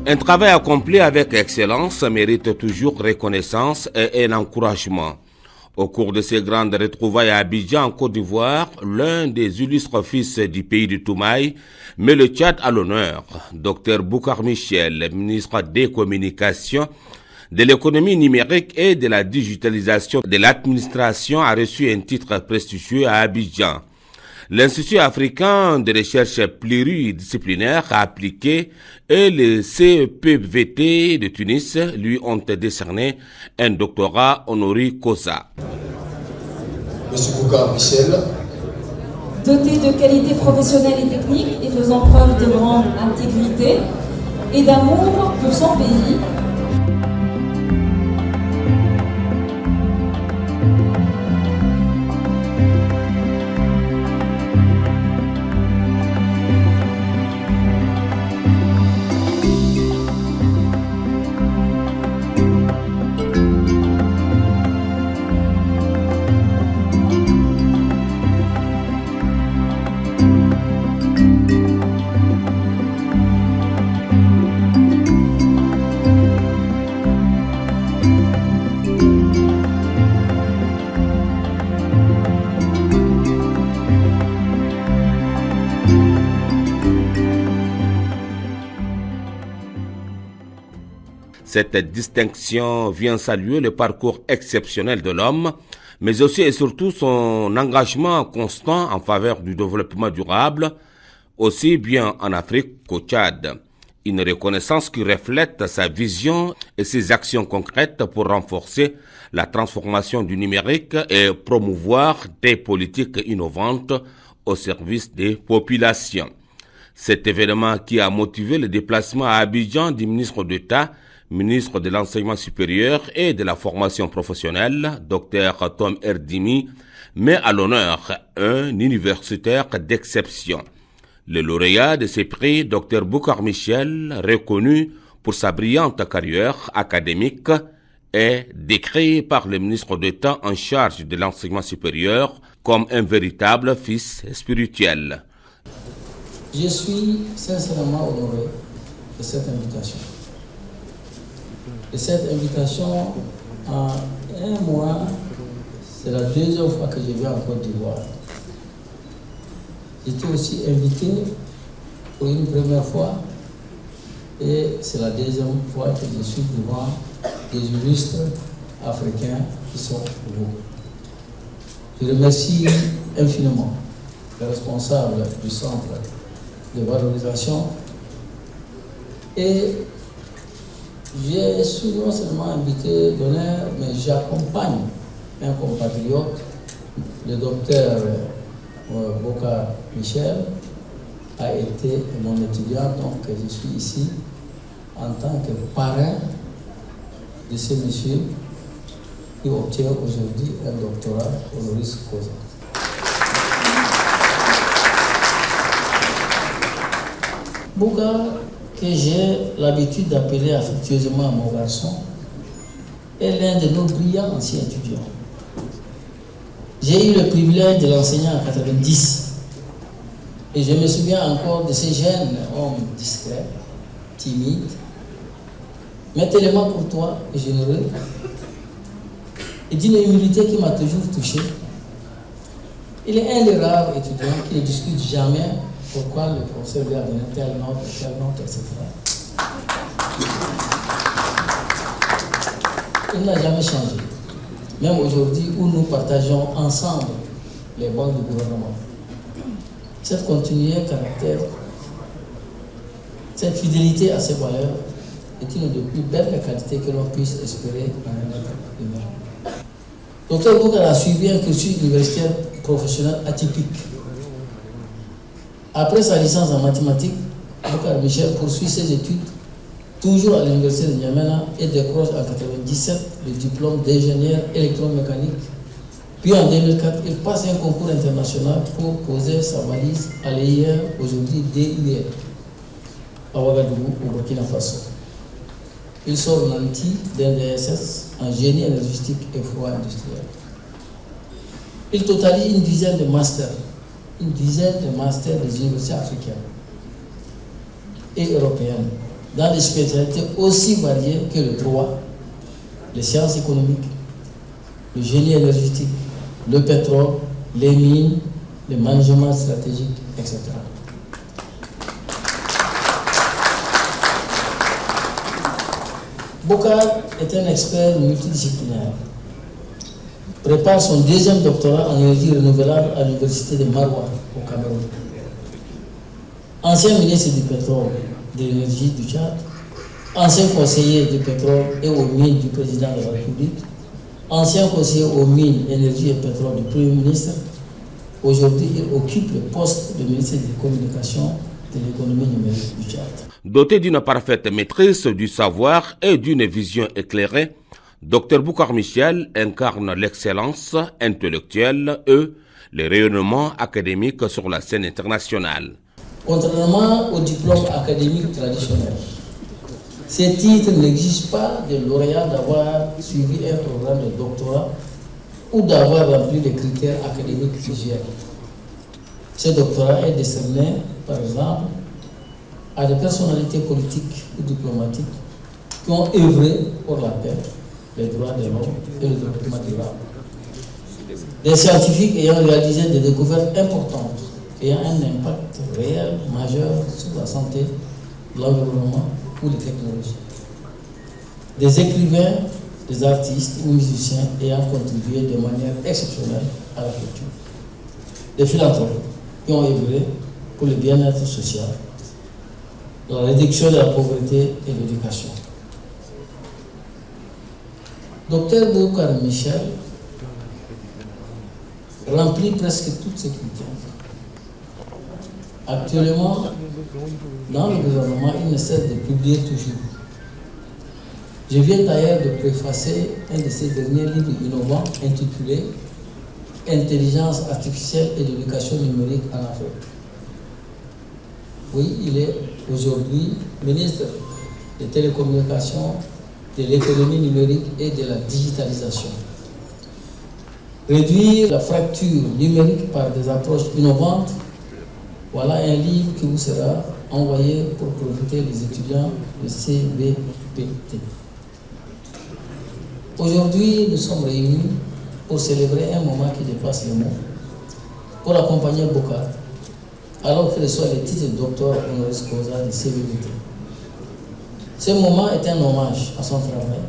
Un travail accompli avec excellence mérite toujours reconnaissance et un encouragement. Au cours de ces grandes retrouvailles à Abidjan, en Côte d'Ivoire, l'un des illustres fils du pays du Toumaï met le Tchad à l'honneur. Dr Boucar Michel, ministre des Communications, de l'économie numérique et de la digitalisation de l'administration, a reçu un titre prestigieux à Abidjan. L'Institut africain de recherche pluridisciplinaire appliquée et le CEPVT de Tunis lui ont décerné un doctorat honoris causa. Monsieur Boucar Michel, doté de qualités professionnelles et techniques et faisant preuve de grande intégrité et d'amour pour son pays, Cette distinction vient saluer le parcours exceptionnel de l'homme, mais aussi et surtout son engagement constant en faveur du développement durable, aussi bien en Afrique qu'au Tchad. Une reconnaissance qui reflète sa vision et ses actions concrètes pour renforcer la transformation du numérique et promouvoir des politiques innovantes au service des populations. Cet événement qui a motivé le déplacement à Abidjan du ministre d'État, ministre de l'Enseignement supérieur et de la formation professionnelle, Dr Tom Erdimi, met à l'honneur un universitaire d'exception. Le lauréat de ces prix, Dr Boucar Michel, reconnu pour sa brillante carrière académique, est décrit par le ministre d'État en charge de l'enseignement supérieur comme un véritable fils spirituel. Je suis sincèrement honoré de cette invitation. Et cette invitation, en un mois, c'est la deuxième fois que je viens en Côte d'Ivoire. J'étais aussi invité pour une première fois et c'est la deuxième fois que je suis devant des illustres africains qui sont vous. Je remercie infiniment le responsable du centre de valorisation et je suis non seulement invité d'honneur, mais j'accompagne un compatriote, le docteur Boucar Michel, a été mon étudiant, donc je suis ici en tant que parrain de ce monsieur qui obtient aujourd'hui un doctorat honoris causa. Boucar, que j'ai l'habitude d'appeler affectueusement mon garçon, est l'un de nos brillants anciens étudiants. J'ai eu le privilège de l'enseigner en 90 et je me souviens encore de ces jeunes hommes discrets, timides, mais tellement courtois et généreux et d'une humilité qui m'a toujours touché. Il est un des rares étudiants qui ne discute jamais pourquoi le professeur lui a donné telle note, etc. Il n'a jamais changé. Même aujourd'hui où nous partageons ensemble les bancs du gouvernement. Cette continuité caractère, cette fidélité à ses valeurs est une des plus belles qualités que l'on puisse espérer dans un être humain. Dr Boucar a suivi un cursus universitaire professionnel atypique. Après sa licence en mathématiques, Boucar Michel poursuit ses études toujours à l'université de N'Djamena et décroche en 1997 le diplôme d'ingénieur électromécanique. Puis en 2004, il passe un concours international pour poser sa valise à l'EIR, aujourd'hui DIR, à Ouagadougou, au Burkina Faso. Il sort nanti d'un DSS en génie énergétique et froid industriel. Il totalise une dizaine de masters des universités africaines et européennes, dans des spécialités aussi variées que le droit, les sciences économiques, le génie énergétique, le pétrole, les mines, le management stratégique, etc. Bokar est un expert multidisciplinaire. Prépare son deuxième doctorat en énergie renouvelable à l'université de Maroua, au Cameroun. Ancien ministre du pétrole, de l'énergie du Tchad, ancien conseiller du pétrole et aux mines du président de la République, ancien conseiller aux mines, énergie et pétrole du Premier ministre. Aujourd'hui, il occupe le poste de ministre des Communications de l'économie numérique du Tchad. Doté d'une parfaite maîtrise du savoir et d'une vision éclairée, Dr Boucar Michel incarne l'excellence intellectuelle et le rayonnement académique sur la scène internationale. Contrairement au diplôme académique traditionnel, ces titres n'exigent pas de lauréat d'avoir suivi un programme de doctorat ou d'avoir rempli les critères académiques usuels. Ce doctorat est décerné, par exemple, à des personnalités politiques ou diplomatiques qui ont œuvré pour la paix, les droits de l'homme et le développement durable. Des scientifiques ayant réalisé des découvertes importantes, ayant un impact réel, majeur sur la santé, l'environnement ou les technologies. Des écrivains, des artistes ou musiciens ayant contribué de manière exceptionnelle à la culture. Des philanthropes qui ont œuvré pour le bien-être social, la réduction de la pauvreté et l'éducation. Dr Boucar Michel remplit presque toutes ces critères. Actuellement, dans le gouvernement, il ne cesse de publier toujours. Je viens d'ailleurs de préfacer un de ses derniers livres innovants intitulé « Intelligence artificielle et l'éducation numérique en Afrique ». Oui, il est aujourd'hui ministre des télécommunications, de l'économie numérique et de la digitalisation. Réduire la fracture numérique par des approches innovantes, voilà un livre qui vous sera envoyé pour profiter des étudiants de CBPT. Aujourd'hui, nous sommes réunis pour célébrer un moment qui dépasse le monde, pour accompagner Bokar, alors qu'il reçoit le titre de docteur honoris causa de CBPT. Ce moment est un hommage à son travail,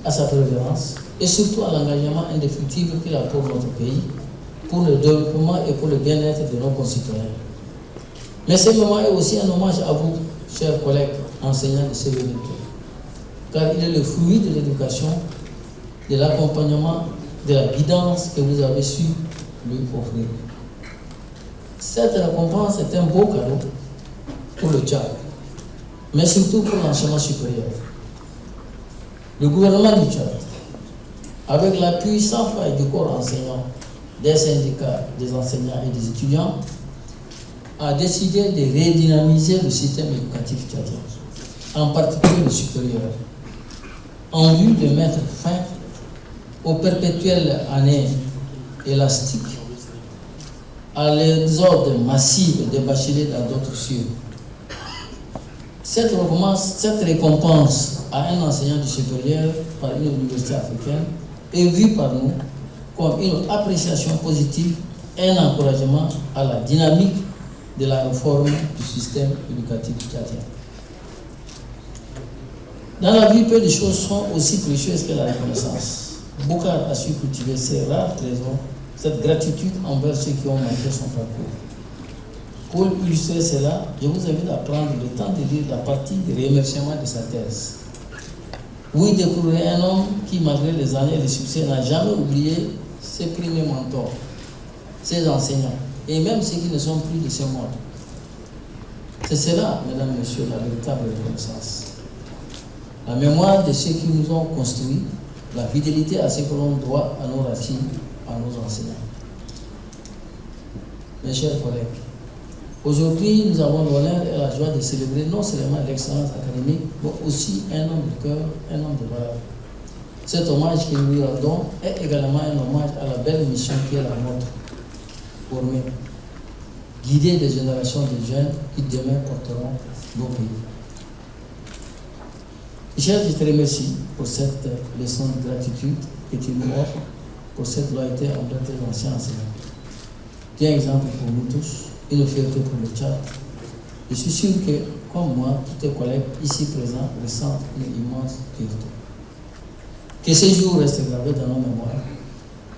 à sa persévérance et surtout à l'engagement indéfectible qu'il a pour notre pays, pour le développement et pour le bien-être de nos concitoyens. Mais ce moment est aussi un hommage à vous, chers collègues enseignants de CBPT, car il est le fruit de l'éducation, de l'accompagnement, de la guidance que vous avez su lui offrir. Cette récompense est un beau cadeau pour le Tchad, mais surtout pour l'enseignement supérieur. Le gouvernement du Tchad, avec l'appui sans faille du corps enseignant, des syndicats, des enseignants et des étudiants, a décidé de redynamiser le système éducatif tchadien, en particulier le supérieur, en vue de mettre fin aux perpétuelles années élastiques, à l'exode massif des bacheliers dans d'autres cieux. Cette récompense à un enseignant du supérieur par une université africaine est vue par nous comme une appréciation positive et un encouragement à la dynamique de la réforme du système éducatif tchadien. Dans la vie, peu de choses sont aussi précieuses que la reconnaissance. Bokar a su cultiver ces rares trésors, cette gratitude envers ceux qui ont marqué son parcours. Pour illustrer cela, je vous invite à prendre le temps de lire la partie de remerciement de sa thèse. Vous y découvrirez un homme qui, malgré les années de succès, n'a jamais oublié ses premiers mentors, ses enseignants, et même ceux qui ne sont plus de ce monde. C'est cela, mesdames, messieurs, la véritable reconnaissance. La mémoire de ceux qui nous ont construits, la fidélité à ce que l'on doit à nos racines, à nos enseignants. Mes chers collègues, aujourd'hui, nous avons l'honneur et la joie de célébrer non seulement l'excellence académique, mais aussi un homme de cœur, un homme de valeur. Cet hommage que nous lui rendons est également un hommage à la belle mission qui est la nôtre, former, guider des générations de jeunes qui demain porteront nos pays. Michel, je te remercie pour cette leçon de gratitude que tu nous offres, pour cette loyauté envers tes anciens enseignants. Tu es un exemple pour nous tous, une fierté pour le Tchad. Je suis sûr que, comme moi, tous tes collègues ici présents ressentent une immense fierté. Que ces jours restent gravés dans nos mémoires,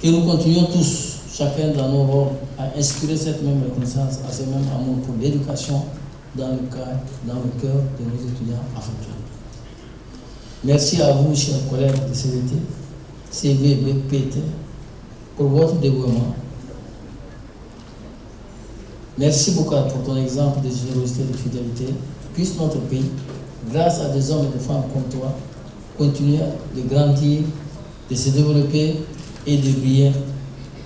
que nous continuions tous, chacun dans nos rôles, à inspirer cette même reconnaissance, à ce même amour pour l'éducation dans le cœur de nos étudiants africains. Merci à vous, chers collègues de CVT, CVBPT, pour votre dévouement. Merci beaucoup pour ton exemple de générosité et de fidélité. Puisse notre pays, grâce à des hommes et des femmes comme toi, continuer de grandir, de se développer et de briller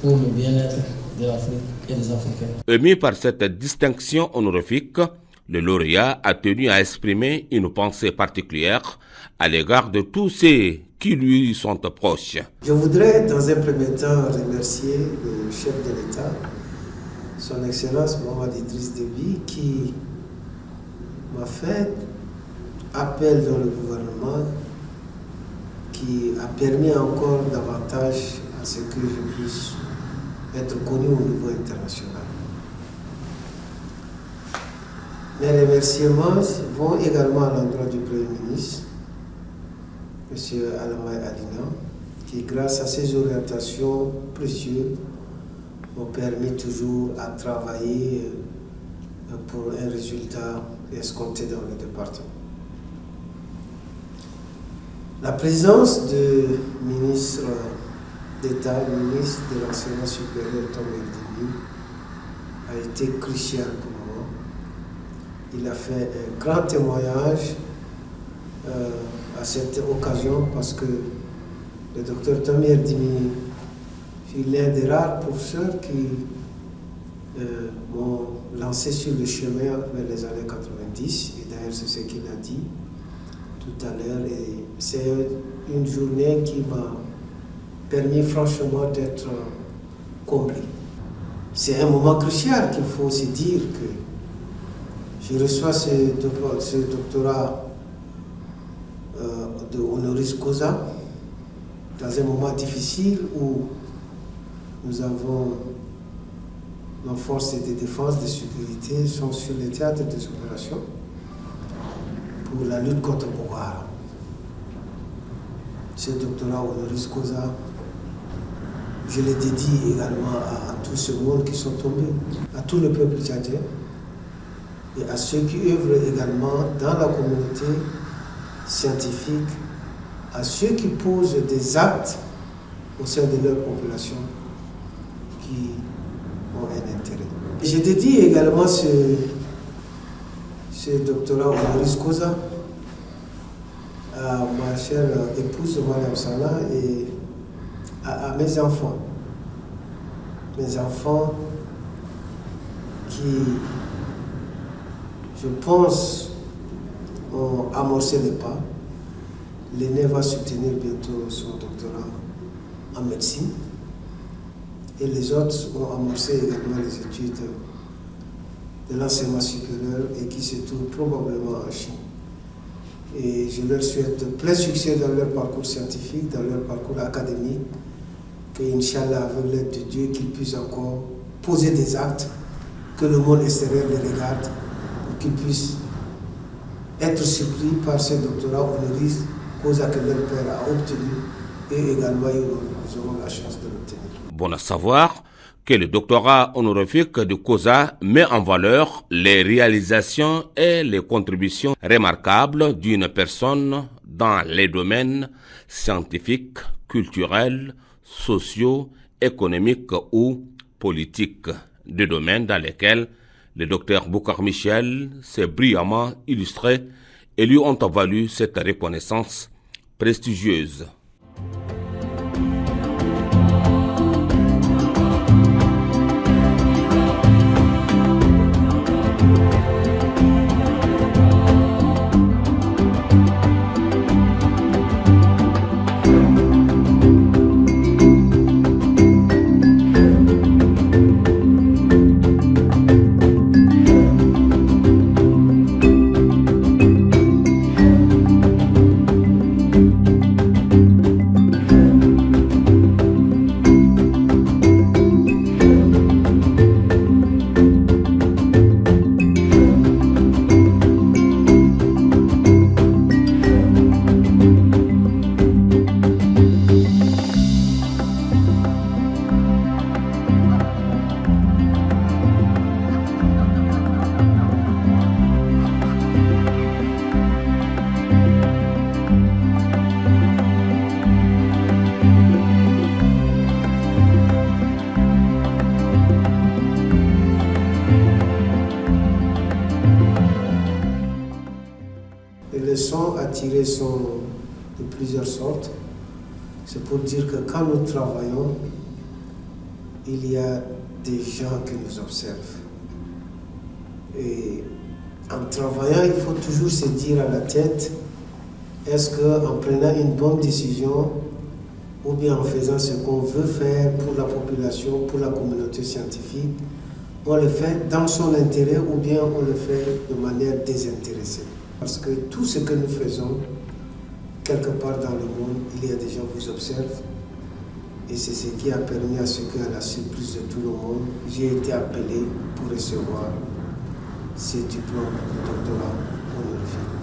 pour le bien-être de l'Afrique et des Africains. Ému par cette distinction honorifique, le lauréat a tenu à exprimer une pensée particulière à l'égard de tous ceux qui lui sont proches. Je voudrais dans un premier temps remercier le chef de l'État, son Excellence Mohamed Idriss Déby, qui m'a fait appel dans le gouvernement, qui a permis encore davantage à ce que je puisse être connu au niveau international. Mes remerciements vont également à l'endroit du Premier ministre, M. Alamay Alina, qui, grâce à ses orientations précieuses, m'ont permis toujours à travailler pour un résultat escompté dans le département. La présence du ministre d'État, ministre de l'Enseignement supérieur, Tom Eldini, a été crucial pour moi. Il a fait un grand témoignage à cette occasion parce que le docteur Tom Eldini fut l'un des rares professeurs qui m'ont lancé sur le chemin vers les années 90. Et d'ailleurs, c'est ce qu'il a dit tout à l'heure. Et c'est une journée qui m'a permis franchement d'être comblé. C'est un moment crucial qu'il faut se dire que je reçois ce doctorat de honoris causa dans un moment difficile où nous avons nos forces de défense, de sécurité sont sur le théâtre des opérations pour la lutte contre Boko Haram. Ce doctorat honoris causa, je le dédie également à tout ce monde qui sont tombés, à tout le peuple tchadien et à ceux qui œuvrent également dans la communauté scientifique, à ceux qui posent des actes au sein de leur population qui ont un intérêt. Je dédie également ce doctorat honoris causa à ma chère épouse Mariam Salah et à mes enfants. Mes enfants qui, je pense, ont amorcé le pas. L'aîné va soutenir bientôt son doctorat en médecine. Et les autres ont amorcé également les études de l'enseignement supérieur et qui se trouvent probablement en Chine. Et je leur souhaite plein succès dans leur parcours scientifique, dans leur parcours académique, que, Inch'Allah, avec l'aide de Dieu, qu'ils puissent encore poser des actes, que le monde extérieur les regarde, et qu'ils puissent être surpris par ce doctorat honoris causa que leur père a obtenu, et également ils auront la chance de l'obtenir. Bon à savoir que le doctorat honorifique de COSA met en valeur les réalisations et les contributions remarquables d'une personne dans les domaines scientifiques, culturels, sociaux, économiques ou politiques, des domaines dans lesquels le docteur Boucar Michel s'est brillamment illustré et lui ont valu cette reconnaissance prestigieuse. tirer sont de plusieurs sortes. C'est pour dire que quand nous travaillons, il y a des gens qui nous observent. Et en travaillant, il faut toujours se dire à la tête, est-ce qu'en prenant une bonne décision, ou bien en faisant ce qu'on veut faire pour la population, pour la communauté scientifique, on le fait dans son intérêt ou bien on le fait de manière désintéressée. Parce que tout ce que nous faisons, quelque part dans le monde, il y a des gens qui vous observent. Et c'est ce qui a permis à ce qu'à la surprise de tout le monde, j'ai été appelé pour recevoir ce diplôme de doctorat honorifique.